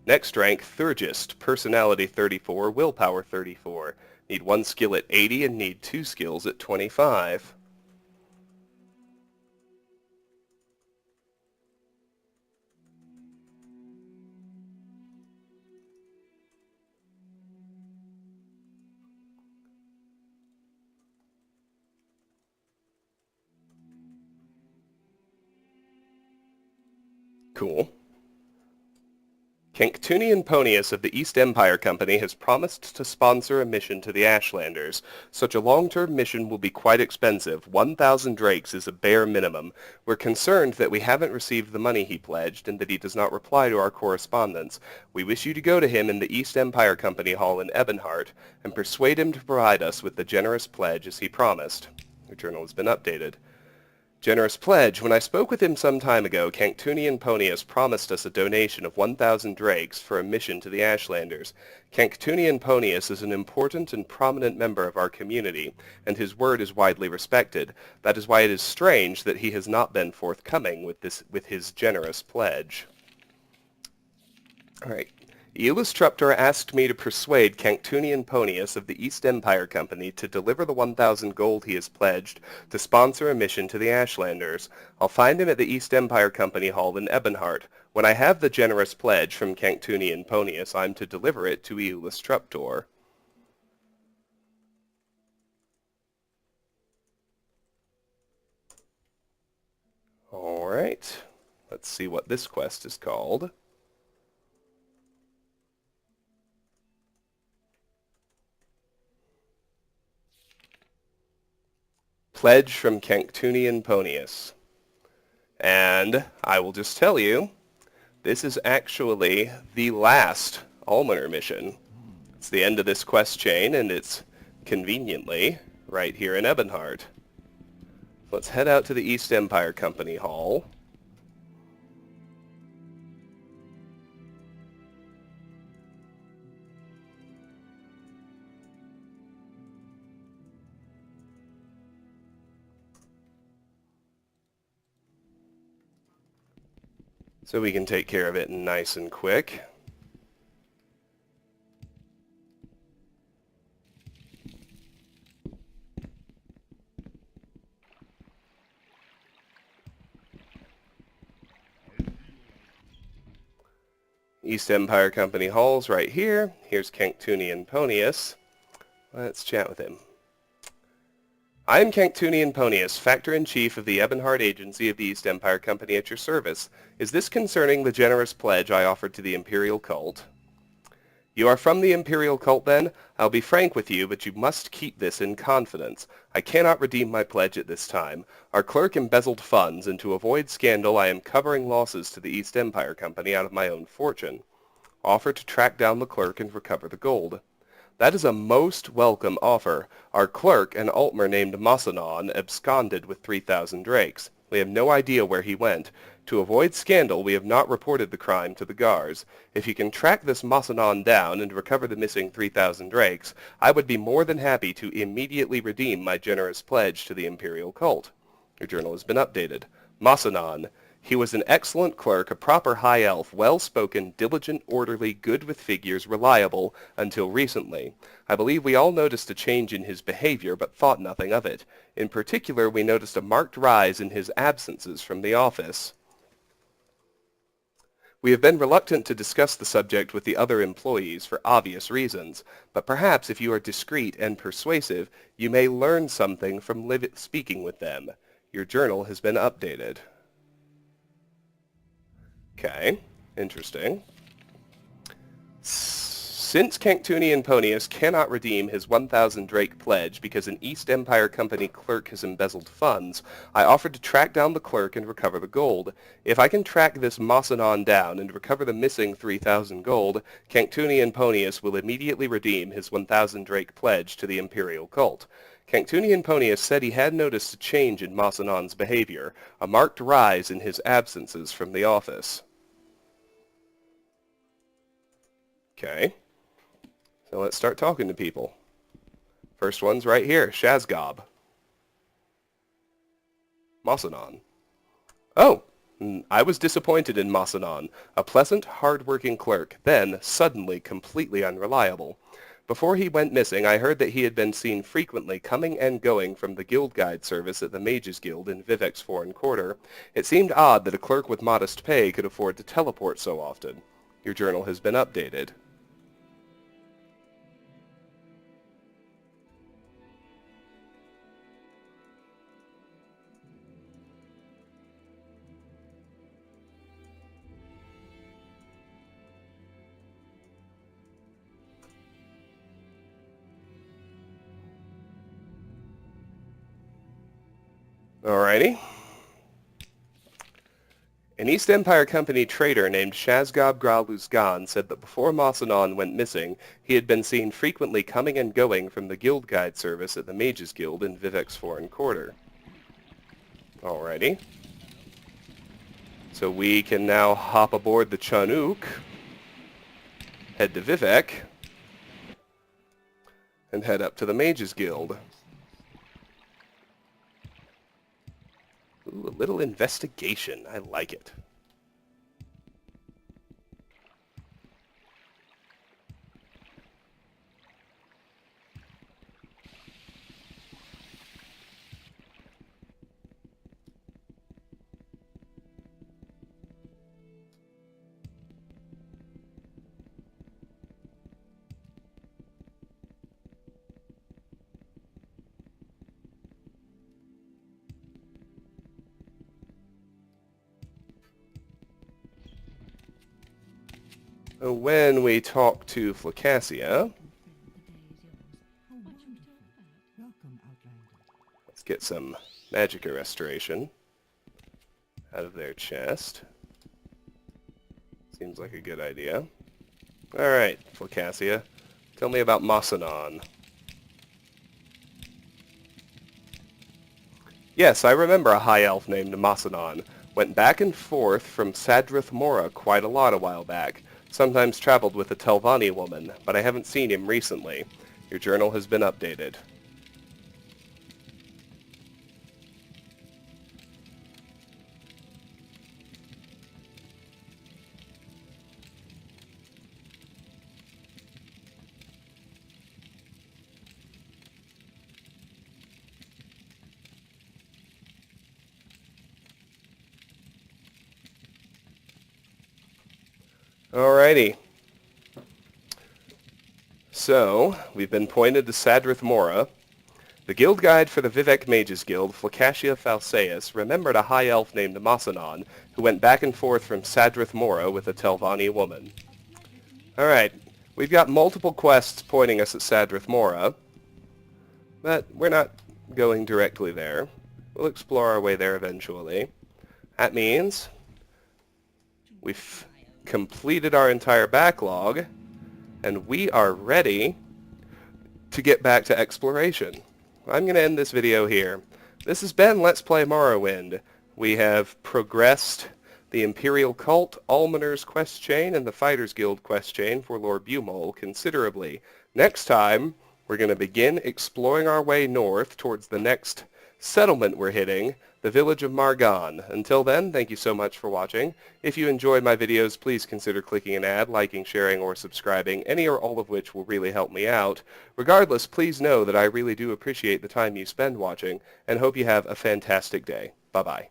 Next rank, Thurgist. Personality 34, Willpower 34. Need 1 skill at 80 and need 2 skills at 25. Cool. Canctunian Ponius of the East Empire Company has promised to sponsor a mission to the Ashlanders. Such a long-term mission will be quite expensive. 1,000 drakes is a bare minimum. We're concerned that we haven't received the money he pledged and that he does not reply to our correspondence. We wish you to go to him in the East Empire Company Hall in Ebonheart and persuade him to provide us with the generous pledge as he promised. Your journal has been updated. Generous pledge. When I spoke with him some time ago, Canctunian Ponius promised us a donation of 1,000 drakes for a mission to the Ashlanders. Canctunian Ponius is an important and prominent member of our community, and his word is widely respected. That is why it is strange that he has not been forthcoming with his generous pledge. All right. Euless Truptor asked me to persuade Canctunian Ponius of the East Empire Company to deliver the 1,000 gold he has pledged to sponsor a mission to the Ashlanders. I'll find him at the East Empire Company Hall in Ebonheart. When I have the generous pledge from Canctunian Ponius, I'm to deliver it to Euless Truptor. All right. Let's see what this quest is called. Pledge from Canctunian Ponius. And I will just tell you, this is actually the last Almoner mission. It's the end of this quest chain, and it's conveniently right here in Ebonheart. Let's head out to the East Empire Company Hall. So we can take care of it nice and quick. East Empire Company Hall's right here. Here's Canctunian Ponius. Let's chat with him. I am Canctunian Ponius, Factor-in-Chief of the Ebonheart Agency of the East Empire Company at your service. Is this concerning the generous pledge I offered to the Imperial cult? You are from the Imperial cult, then? I'll be frank with you, but you must keep this in confidence. I cannot redeem my pledge at this time. Our clerk embezzled funds, and to avoid scandal, I am covering losses to the East Empire Company out of my own fortune. Offer to track down the clerk and recover the gold. That is a most welcome offer. Our clerk, an Almoner named Masanon, absconded with 3,000 drakes. We have no idea where he went. To avoid scandal, we have not reported the crime to the guards. If you can track this Masanon down and recover the missing 3,000 drakes, I would be more than happy to immediately redeem my generous pledge to the Imperial cult. Your journal has been updated. Masanon. He was an excellent clerk, a proper high elf, well-spoken, diligent, orderly, good with figures, reliable, until recently. I believe we all noticed a change in his behavior, but thought nothing of it. In particular, we noticed a marked rise in his absences from the office. We have been reluctant to discuss the subject with the other employees for obvious reasons, but perhaps if you are discreet and persuasive, you may learn something from speaking with them. Your journal has been updated. Okay, interesting. Since Canctunian Ponius cannot redeem his 1,000 drake pledge because an East Empire Company clerk has embezzled funds, I offered to track down the clerk and recover the gold. If I can track this Masanon down and recover the missing 3,000 gold, Canctunian Ponius will immediately redeem his 1,000 drake pledge to the Imperial cult. Canctunian Ponius said he had noticed a change in Masanon's behavior, a marked rise in his absences from the office. Okay. So let's start talking to people. First one's right here, Shazgob. Masanon. Oh, I was disappointed in Masanon, a pleasant, hard-working clerk, then, suddenly, completely unreliable. Before he went missing, I heard that he had been seen frequently coming and going from the guild guide service at the Mages Guild in Vivek's foreign quarter. It seemed odd that a clerk with modest pay could afford to teleport so often. Your journal has been updated. Alrighty. An East Empire Company trader named Shazgob Graluzgan said that before Masanon went missing, he had been seen frequently coming and going from the guild guide service at the Mages Guild in Vivek's foreign quarter. Alrighty. So we can now hop aboard the Chanook, head to Vivek, and head up to the Mages Guild. Ooh, a little investigation. I like it. When we talk to Flacasia, let's get some Magicka Restoration out of their chest. Seems like a good idea. Alright, Flacasia, tell me about Masanon. Yes, I remember a high elf named Masanon. Went back and forth from Sadrith Mora quite a lot a while back. Sometimes traveled with a Telvanni woman, but I haven't seen him recently. Your journal has been updated. Alrighty. So, we've been pointed to Sadrith Mora. The guild guide for the Vivek Mages Guild, Flacacia Falseus, remembered a high elf named Masanon, who went back and forth from Sadrith Mora with a Telvanni woman. Alright, we've got multiple quests pointing us at Sadrith Mora, but we're not going directly there. We'll explore our way there eventually. That means we've completed our entire backlog, and we are ready to get back to exploration. I'm going to end this video here. This has been Let's Play Morrowind. We have progressed the Imperial Cult, Almoner's quest chain, and the Fighters Guild quest chain for Lord Bumol considerably. Next time, we're going to begin exploring our way north towards the next settlement we're hitting, the village of Maar Gan. Until then, thank you so much for watching. If you enjoy my videos, please consider clicking an ad, liking, sharing, or subscribing, any or all of which will really help me out. Regardless, please know that I really do appreciate the time you spend watching, and hope you have a fantastic day. Bye-bye.